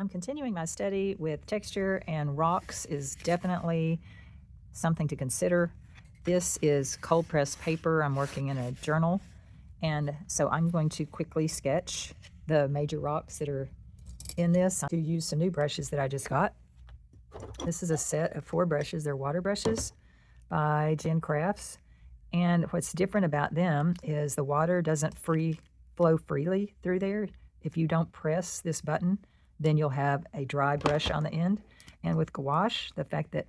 I'm continuing my study with texture, and rocks is definitely something to consider. This is cold pressed paper. I'm working in a journal, and so I'm going to quickly sketch the major rocks that are in this. To use some new brushes that I just got. This is a set of 4 brushes. They're water brushes by Jen Crafts, and what's different about them is the water doesn't flow freely through there. If you don't press this button, then you'll have a dry brush on the end. And with gouache, the fact that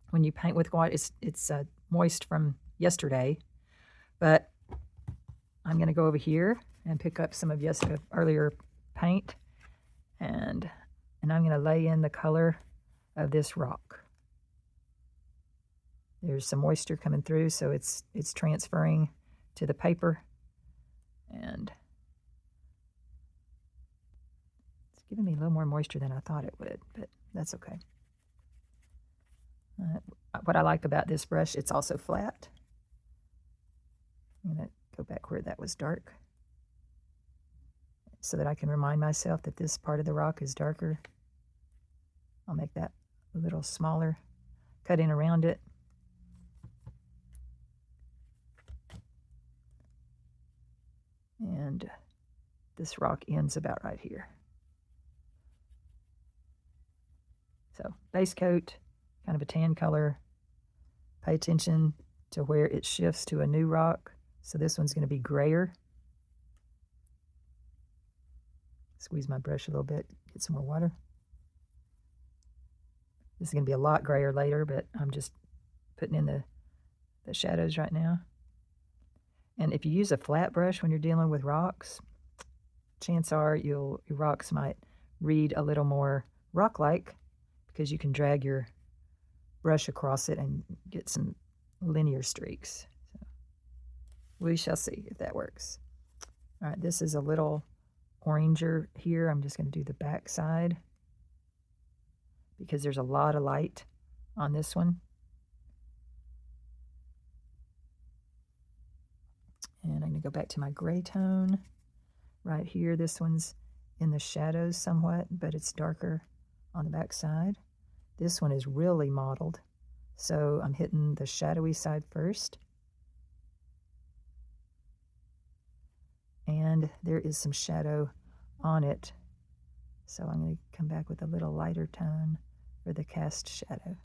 when you paint with gouache, it's moist from yesterday. But I'm going to go over here and pick up some of earlier paint, and I'm going to lay in the color of this rock. There's some moisture coming through, so it's transferring to the paper, and it's giving me a little more moisture than I thought it would, but that's okay. What I like about this brush, it's also flat. I'm going to go back where that was dark so that I can remind myself that this part of the rock is darker. I'll make that a little smaller, cut in around it. And this rock ends about right here. So base coat, kind of a tan color. Pay attention to where it shifts to a new rock. So this one's going to be grayer. Squeeze my brush a little bit, get some more water. This is going to be a lot grayer later, but I'm just putting in the shadows right now. And if you use a flat brush when you're dealing with rocks, chances are your rocks might read a little more rock-like, because you can drag your brush across it and get some linear streaks. So we shall see if that works. All right, this is a little oranger here. I'm just going to do the back side because there's a lot of light on this one. And I'm going to go back to my gray tone right here. This one's in the shadows somewhat, but it's darker on the back side. This one is really mottled, so I'm hitting the shadowy side first. And there is some shadow on it, so I'm going to come back with a little lighter tone for the cast shadow.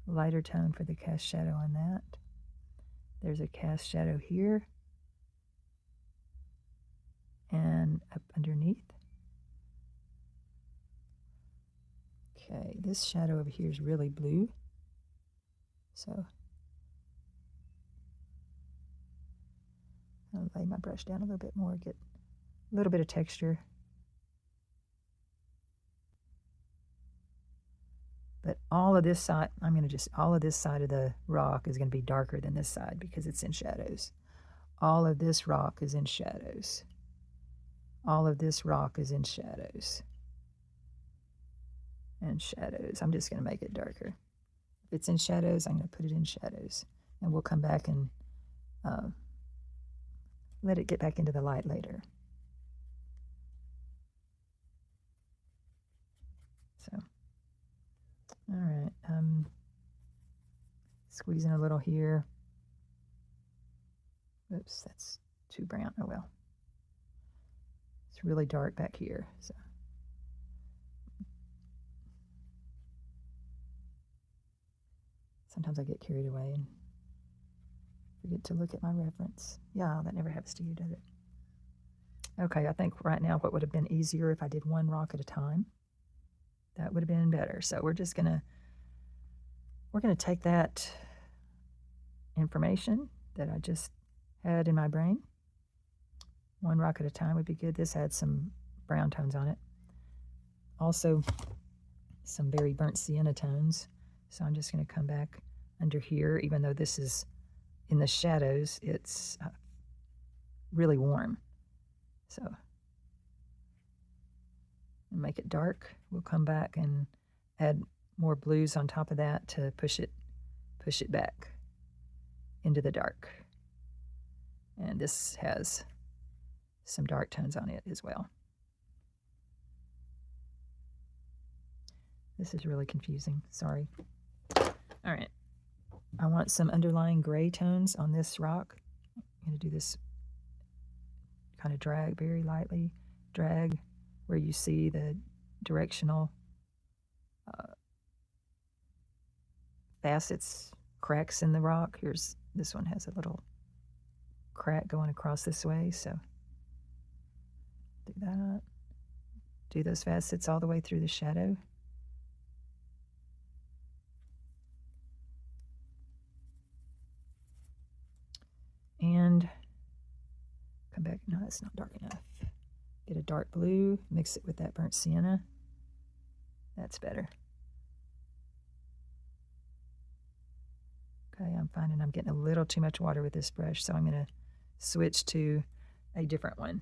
Lighter tone for the cast shadow on that. There's a cast shadow here and up underneath. Okay, this shadow over here is really blue, so I'll lay my brush down a little bit more, get a little bit of texture. But all of this side, all of this side of the rock is going to be darker than this side because it's in shadows. All of this rock is in shadows. All of this rock is in shadows. And shadows. I'm just going to make it darker. If it's in shadows, I'm going to put it in shadows. And we'll come back and let it get back into the light later. So, all right. Squeezing a little here. Oops, that's too brown. Oh well. It's really dark back here. So. Sometimes I get carried away and forget to look at my reference. Yeah, that never happens to you, does it? Okay, I think right now what would have been easier if I did one rock at a time. That would have been better. So we're gonna take that information that I just had in my brain. One rock at a time would be good. This had some brown tones on it. Also, some very burnt sienna tones. So I'm just going to come back under here, even though this is in the shadows, it's really warm. So make it dark. We'll come back and add more blues on top of that to push it back into the dark. And this has some dark tones on it as well. This is really confusing. Sorry. All right. I want some underlying gray tones on this rock. I'm going to do this kind of drag very lightly. Drag where you see the directional facets, cracks in the rock. This one has a little crack going across this way, so do that. Do those facets all the way through the shadow. And come back. No, that's not dark enough. Get a dark blue, mix it with that burnt sienna. That's better. Okay, I'm finding I'm getting a little too much water with this brush, so I'm going to switch to a different one.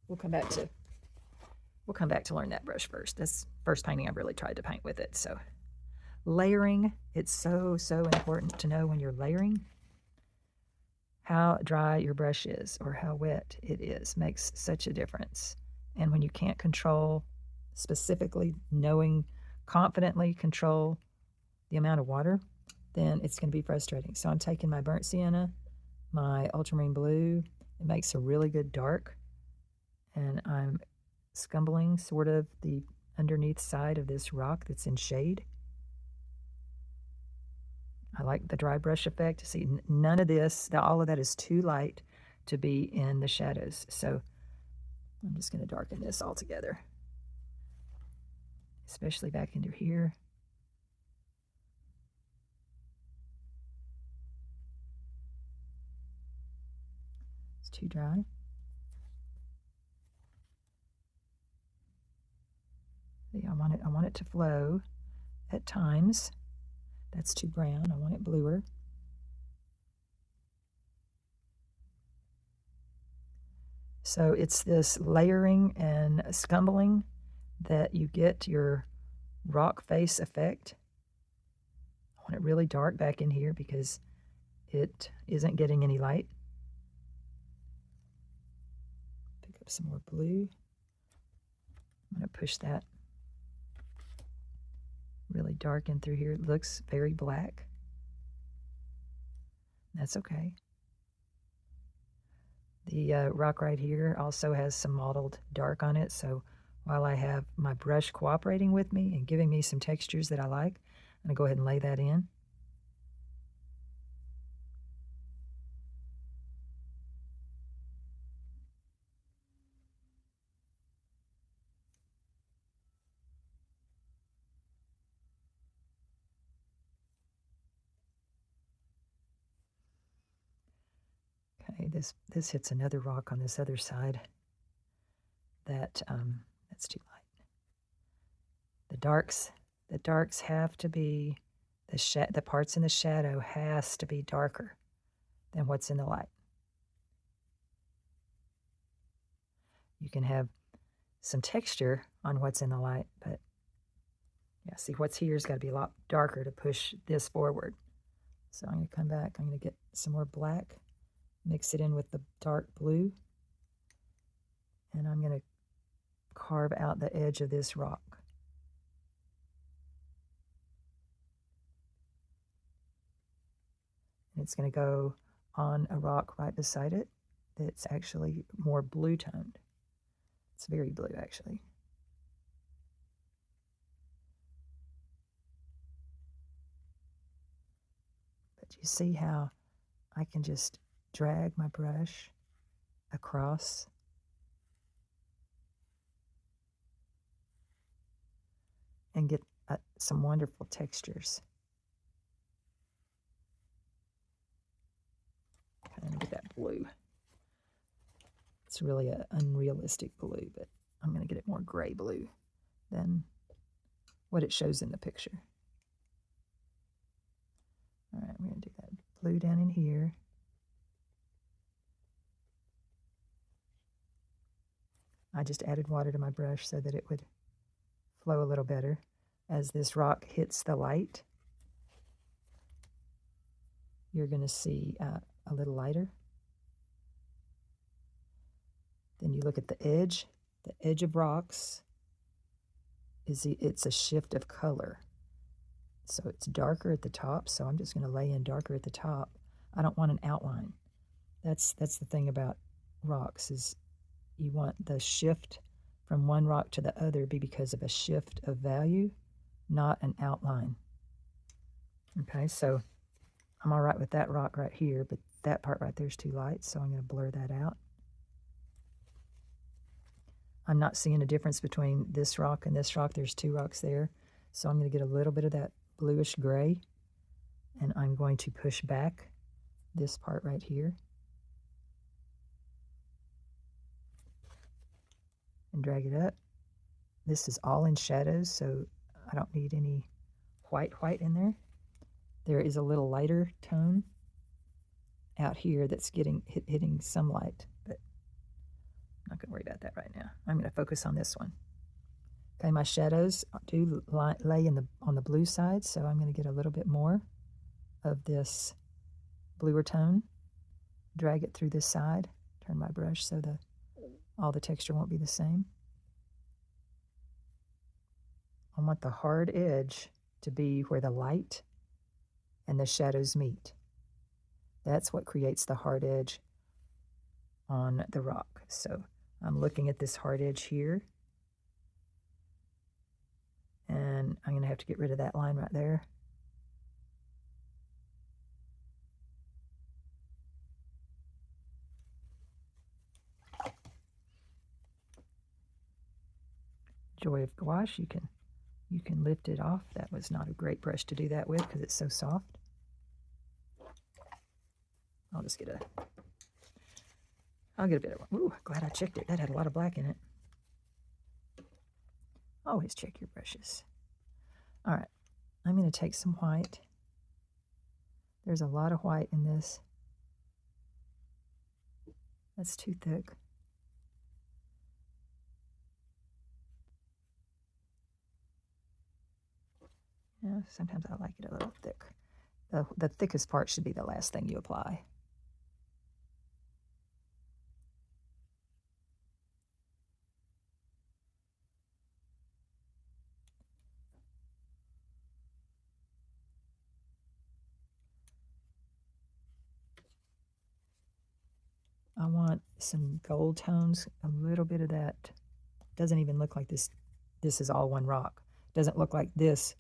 We'll come back to learn that brush first. That's first painting I've really tried to paint with it. So layering, it's so important to know when you're layering how dry your brush is or how wet it is. Makes such a difference. And when you can't control, specifically confidently control the amount of water, then it's going to be frustrating. So I'm taking my burnt sienna, my ultramarine blue. It makes a really good dark, and I'm scumbling sort of the underneath side of this rock that's in shade. I like the dry brush effect. See, none of this, all of that is too light to be in the shadows. So I'm just going to darken this all together, especially back into here. It's too dry. See, I want it to flow at times. That's too brown. I want it bluer. So it's this layering and scumbling that you get your rock face effect. I want it really dark back in here because it isn't getting any light. Pick up some more blue. I'm going to push that really dark in through here. It looks very black. That's okay. The rock right here also has some mottled dark on it, so while I have my brush cooperating with me and giving me some textures that I like, I'm going to go ahead and lay that in. Okay, this hits another rock on this other side that's too light. The darks have to be, the parts in the shadow has to be darker than what's in the light. You can have some texture on what's in the light, but yeah, see, what's here's got to be a lot darker to push this forward. So I'm going to come back. I'm going to get some more black, mix it in with the dark blue, and I'm going to carve out the edge of this rock. And it's going to go on a rock right beside it that's actually more blue toned. It's very blue, actually. But you see how I can just drag my brush across and get some wonderful textures. Let me get that blue. It's really an unrealistic blue, but I'm going to get it more gray blue than what it shows in the picture. All right, we're going to do that blue down in here. I just added water to my brush so that it would flow a little better as this rock hits the light. You're going to see a little lighter. Then you look at the edge. The edge of rocks it's a shift of color. So it's darker at the top, so I'm just going to lay in darker at the top. I don't want an outline. That's the thing about rocks, is you want the shift from one rock to the other be because of a shift of value, not an outline. Okay, so I'm all right with that rock right here, but that part right there is too light, so I'm going to blur that out. I'm not seeing a difference between this rock and this rock. There's two rocks there, so I'm going to get a little bit of that bluish gray, and I'm going to push back this part right here and drag it up. This is all in shadows, so I don't need any white in there. There is a little lighter tone out here that's hitting some light, but I'm not going to worry about that right now. I'm going to focus on this one. Okay, my shadows do lay on the blue side, so I'm going to get a little bit more of this bluer tone. Drag it through this side. Turn my brush so all the texture won't be the same. I want the hard edge to be where the light and the shadows meet. That's what creates the hard edge on the rock. So I'm looking at this hard edge here, and I'm going to have to get rid of that line right there. Joy of gouache, you can lift it off. That was not a great brush to do that with because it's so soft. I'll get a bit of, ooh, glad I checked it. That had a lot of black in it. Always check your brushes. All right, I'm going to take some white. There's a lot of white in this. That's too thick. Yeah, sometimes I like it a little thick. The thickest part should be the last thing you apply. I want some gold tones, a little bit of that. Doesn't even look like this is all one rock. Doesn't look like this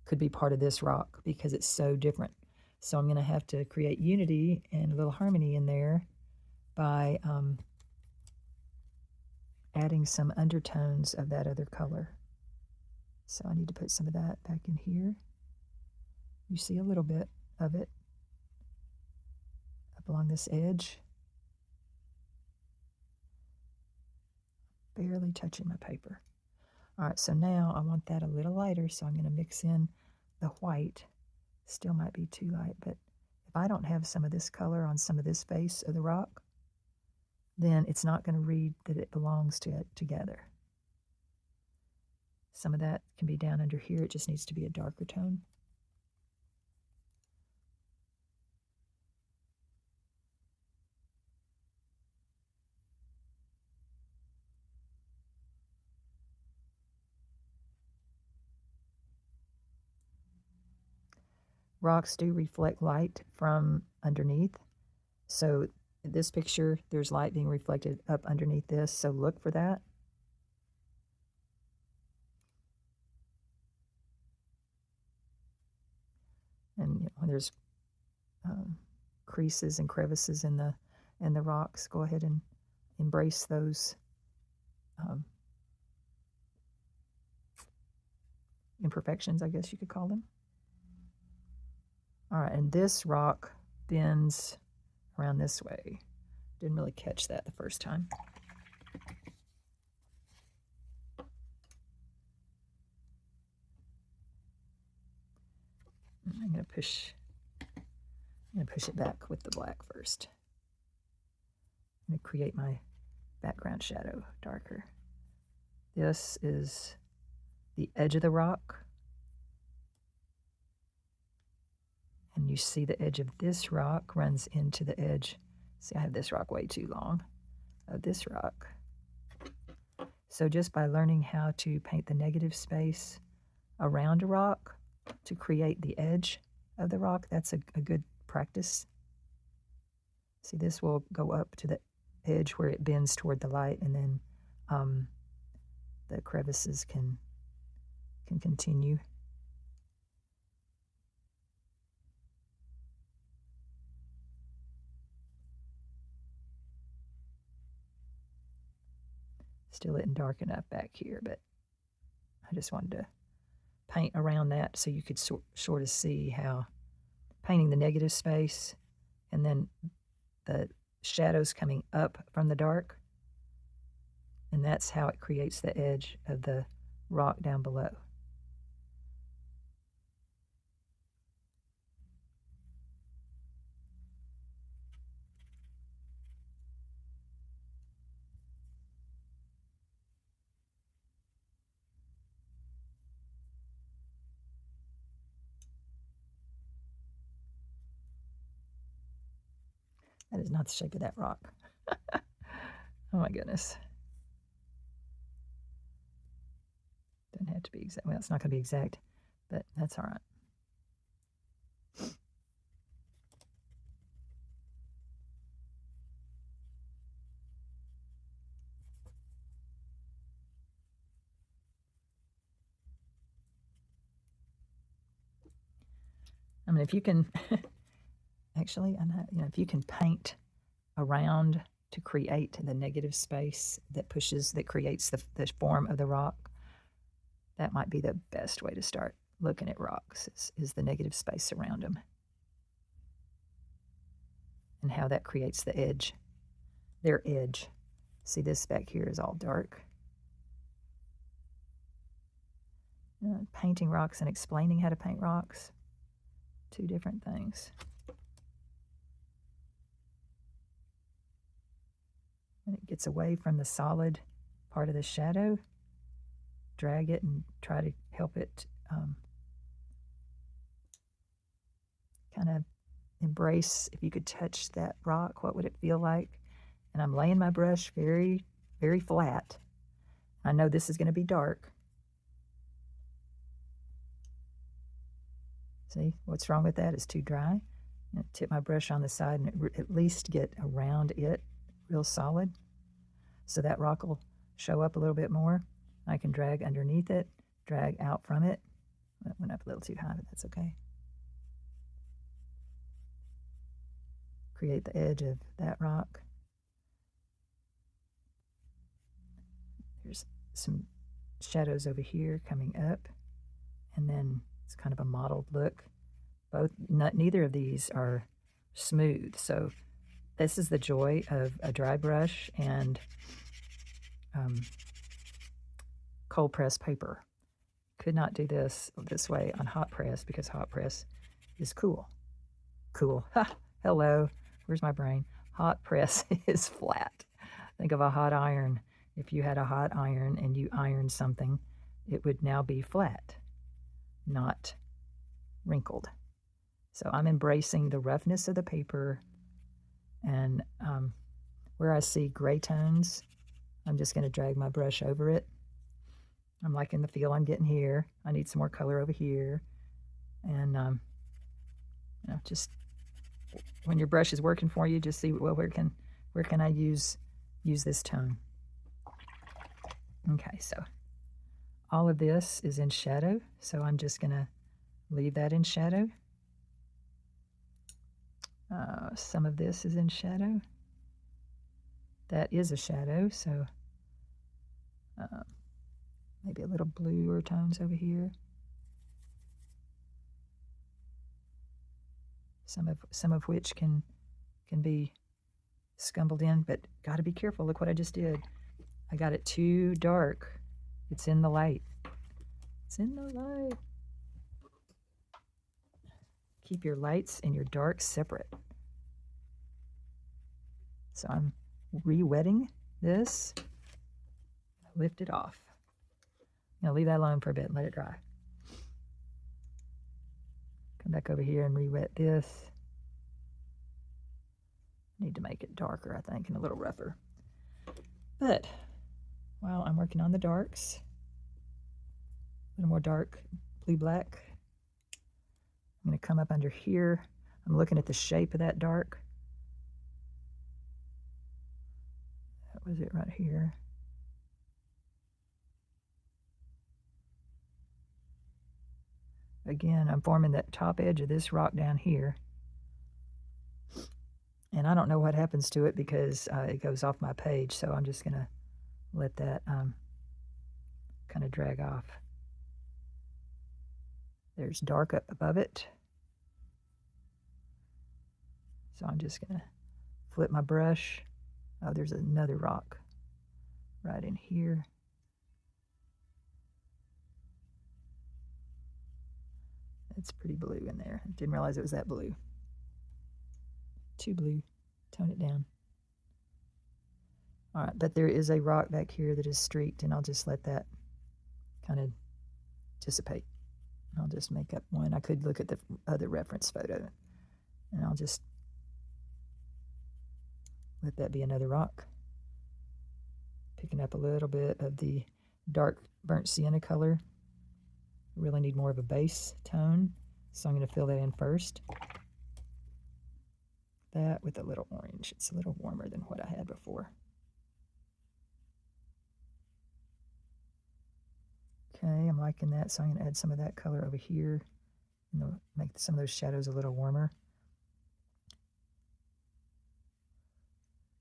could be part of this rock because it's so different. So I'm going to have to create unity and a little harmony in there by adding some undertones of that other color. So I need to put some of that back in here. You see a little bit of it up along this edge. Barely touching my paper. All right, so now I want that a little lighter, so I'm going to mix in the white. Still might be too light, but if I don't have some of this color on some of this face of the rock, then it's not going to read that it belongs to it together. Some of that can be down under here. It just needs to be a darker tone. Rocks do reflect light from underneath. So in this picture, there's light being reflected up underneath this, so look for that. And when there's creases and crevices in the rocks, go ahead and embrace those imperfections, I guess you could call them. All right, and this rock bends around this way. Didn't really catch that the first time. I'm going to push it back with the black first. I'm going to create my background shadow darker. This is the edge of the rock. And you see the edge of this rock runs into the edge. See, I have this rock way too long of this rock. So just by learning how to paint the negative space around a rock to create the edge of the rock, that's a good practice. See, this will go up to the edge where it bends toward the light, and then the crevices can continue. Still isn't dark enough back here, but I just wanted to paint around that so you could sort of see how painting the negative space and then the shadows coming up from the dark, and that's how it creates the edge of the rock down below. That is not the shape of that rock. Oh my goodness. Doesn't have to be exact. Well, it's not going to be exact, but that's all right. I mean, if you can, actually, if you can paint around to create the negative space that creates the form of the rock, that might be the best way to start looking at rocks is the negative space around them and how that creates the edge, their edge. See, this back here is all dark. Painting rocks and explaining how to paint rocks, two different things. When it gets away from the solid part of the shadow, drag it and try to help it kind of embrace. If you could touch that rock, what would it feel like? And I'm laying my brush very, very flat. I know this is going to be dark. See, what's wrong with that? It's too dry. And tip my brush on the side and at least get around it real solid. So that rock will show up a little bit more. I can drag underneath it, drag out from it. That went up a little too high, but that's okay. Create the edge of that rock. There's some shadows over here coming up, and then it's kind of a mottled look. Neither of these are smooth, so this is the joy of a dry brush and cold press paper. Could not do this way on hot press because hot press is cool. Ha, hello, where's my brain? Hot press is flat. Think of a hot iron. If you had a hot iron and you ironed something, it would now be flat, not wrinkled. So I'm embracing the roughness of the paper, and where I see gray tones, I'm just going to drag my brush over it. I'm liking the feel I'm getting here. I need some more color over here. And just when your brush is working for you, just see, well, where can I use this tone? Okay, so all of this is in shadow, so I'm just going to leave that in shadow. Some of this is in shadow. That is a shadow, so maybe a little bluer tones over here. Some of which can be scumbled in, but got to be careful. Look what I just did. I got it too dark. It's in the light. It's in the light. Keep your lights and your darks separate. So I'm re-wetting this. Lift it off. Leave that alone for a bit and let it dry. Come back over here and re-wet this. Need to make it darker, I think, and a little rougher. But while I'm working on the darks. A little more dark blue-black. I'm going to come up under here. I'm looking at the shape of that dark. That was it right here. Again, I'm forming that top edge of this rock down here. And I don't know what happens to it because it goes off my page, so I'm just going to let that kind of drag off. There's dark up above it. So I'm just going to flip my brush. Oh, there's another rock right in here. It's pretty blue in there. Didn't realize it was that blue. Too blue. Tone it down. All right, but there is a rock back here that is streaked, and I'll just let that kind of dissipate. I'll just make up one. I could look at the other reference photo, and I'll just let that be another rock. Picking up a little bit of the dark burnt sienna color. Really need more of a base tone, so I'm going to fill that in first. That with a little orange. It's a little warmer than what I had before. Okay, I'm liking that, so I'm going to add some of that color over here and make some of those shadows a little warmer.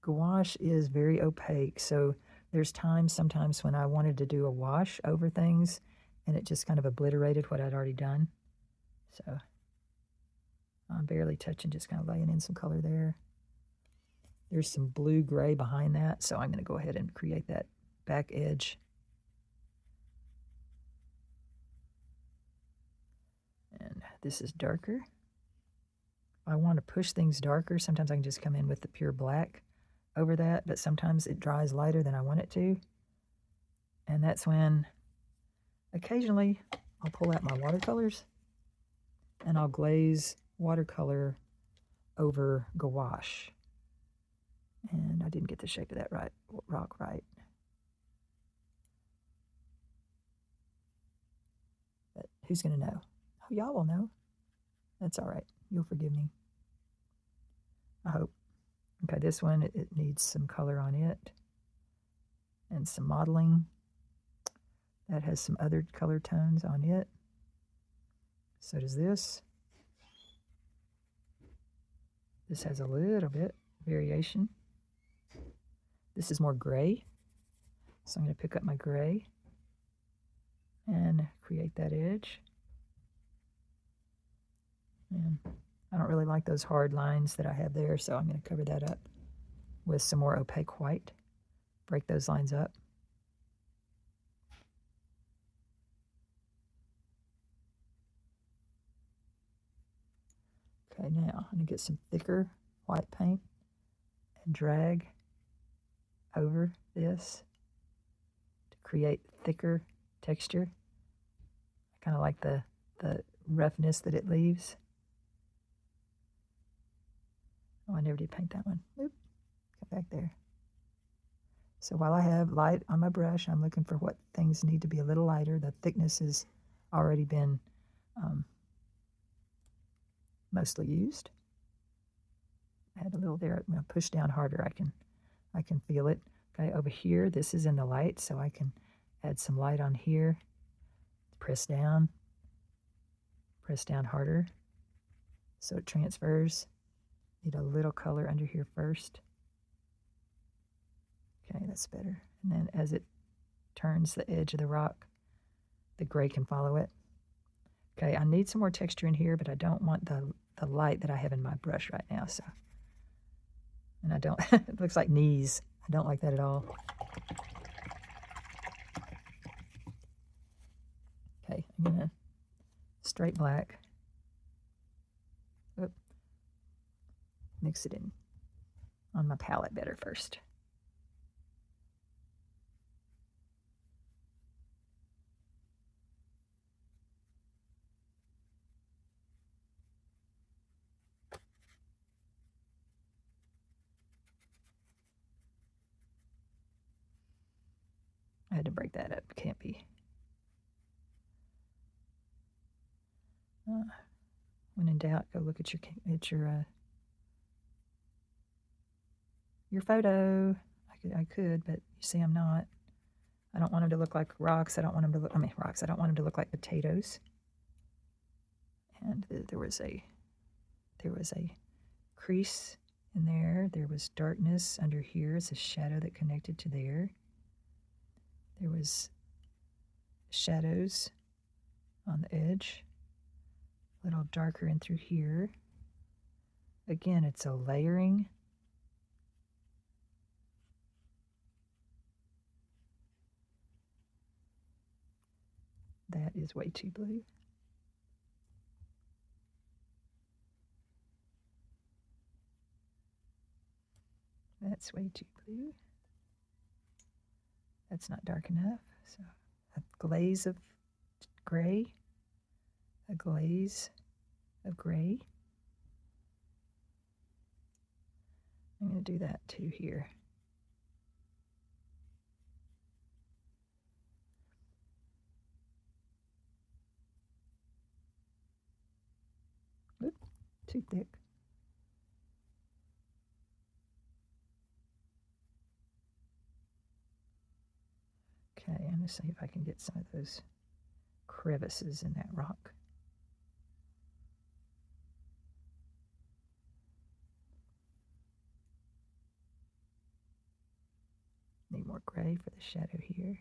Gouache is very opaque, so there's sometimes when I wanted to do a wash over things and it just kind of obliterated what I'd already done. So I'm barely touching, just kind of laying in some color there. There's some blue-gray behind that, so I'm going to go ahead and create that back edge. And this is darker. If I want to push things darker, sometimes I can just come in with the pure black over that, but sometimes it dries lighter than I want it to. And that's when occasionally I'll pull out my watercolors and I'll glaze watercolor over gouache. And I didn't get the shape of that rock right. But who's going to know? Oh, y'all will know. That's all right. You'll forgive me. I hope. Okay, this one, it needs some color on it and some modeling. That has some other color tones on it. So does this. This has a little bit variation. This is more gray. So I'm going to pick up my gray and create that edge. And I don't really like those hard lines that I have there, so I'm going to cover that up with some more opaque white. Break those lines up. Okay, now I'm going to get some thicker white paint and drag over this to create thicker texture. I kind of like the roughness that it leaves. Oh, I never did paint that one. Oop, go back there. So while I have light on my brush, I'm looking for what things need to be a little lighter. The thickness has already been mostly used. I had a little there. I'm going to push down harder. I can feel it. Okay, over here, this is in the light, so I can add some light on here. Press down harder so it transfers. Need a little color under here first. Okay, that's better. And then as it turns the edge of the rock, the gray can follow it. Okay, I need some more texture in here, but I don't want the light that I have in my brush right now. So, and I don't, it looks like knees. I don't like that at all. Okay, I'm gonna straight black. Oop. Mix it in on my palette better first. had to break that up. Can't be. When in doubt, go look at your photo. I could, but you see I'm not. I don't want them to look like rocks. I don't want them to look, rocks. I don't want them to look like potatoes. And there was a crease in there. There was darkness under here. It's a shadow that connected to there. There was shadows on the edge. A little darker in through here. Again, it's a layering. That is way too blue. That's way too blue. That's not dark enough. So a glaze of gray. A glaze of gray. I'm going to do that too here. Oop, too thick. Okay, I'm going to see if I can get some of those crevices in that rock. Need more gray for the shadow here.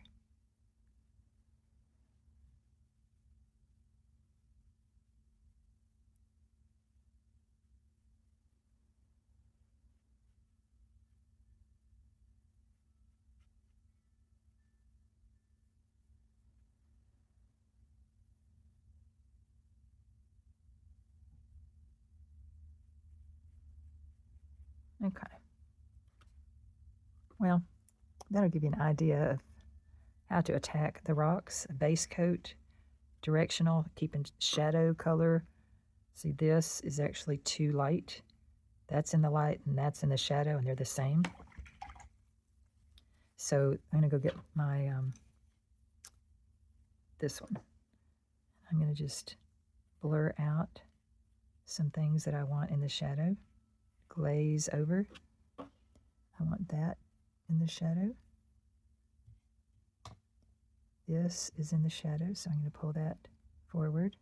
Okay. Well, that'll give you an idea of how to attack the rocks. A base coat, directional, keeping shadow color. See, this is actually too light. That's in the light and that's in the shadow, and they're the same. So I'm going to go get my this one. I'm going to just blur out some things that I want in the shadow. Glaze over. I want that in the shadow. This is in the shadow, so I'm going to pull that forward.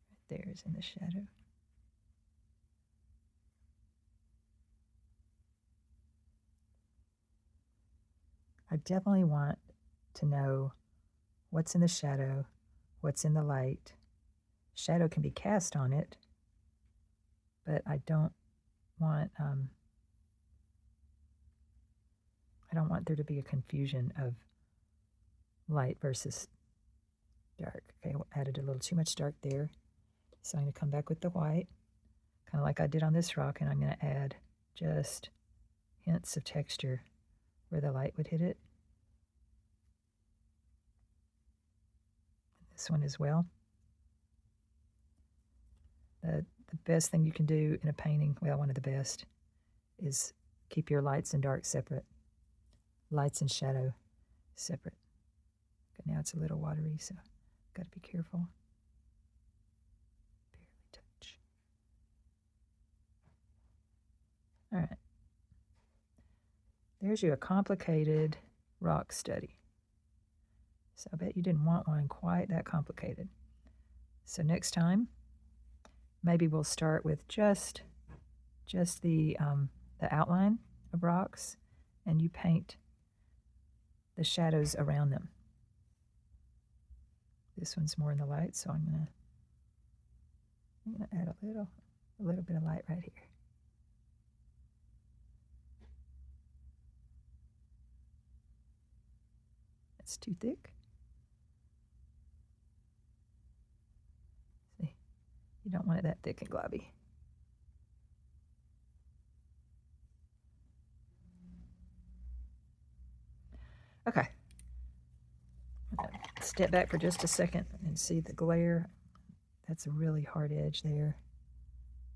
Right there is in the shadow. I definitely want to know what's in the shadow, what's in the light. Shadow can be cast on it, but I don't want there to be a confusion of light versus dark. Okay, I added a little too much dark there. So I'm going to come back with the white, kind of like I did on this rock, and I'm going to add just hints of texture where the light would hit it. This one as well. The best thing you can do in a painting, well, one of the best, is keep your lights and darks separate. Lights and shadow separate. Okay, now it's a little watery, so got to be careful. Barely touch. All right. There's you a complicated rock study. So I bet you didn't want one quite that complicated. So next time, maybe we'll start with just the outline of rocks, and you paint the shadows around them. This one's more in the light, so I'm gonna add a little bit of light right here. It's too thick. See, you don't want it that thick and globby. Okay. step back for just a second and see the glare. That's a really hard edge there.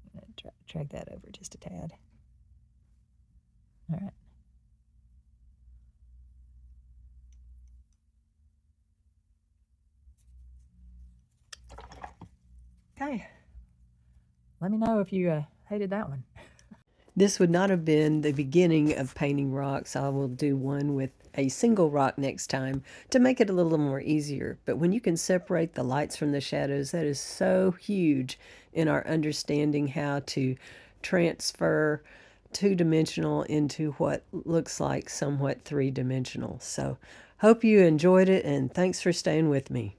I'm going to drag that over just a tad. All right. Okay. Let me know if you hated that one. This would not have been the beginning of painting rocks. I will do one with a single rock next time to make it a little more easier. But when you can separate the lights from the shadows, that is so huge in our understanding how to transfer two-dimensional into what looks like somewhat three-dimensional. So hope you enjoyed it, and thanks for staying with me.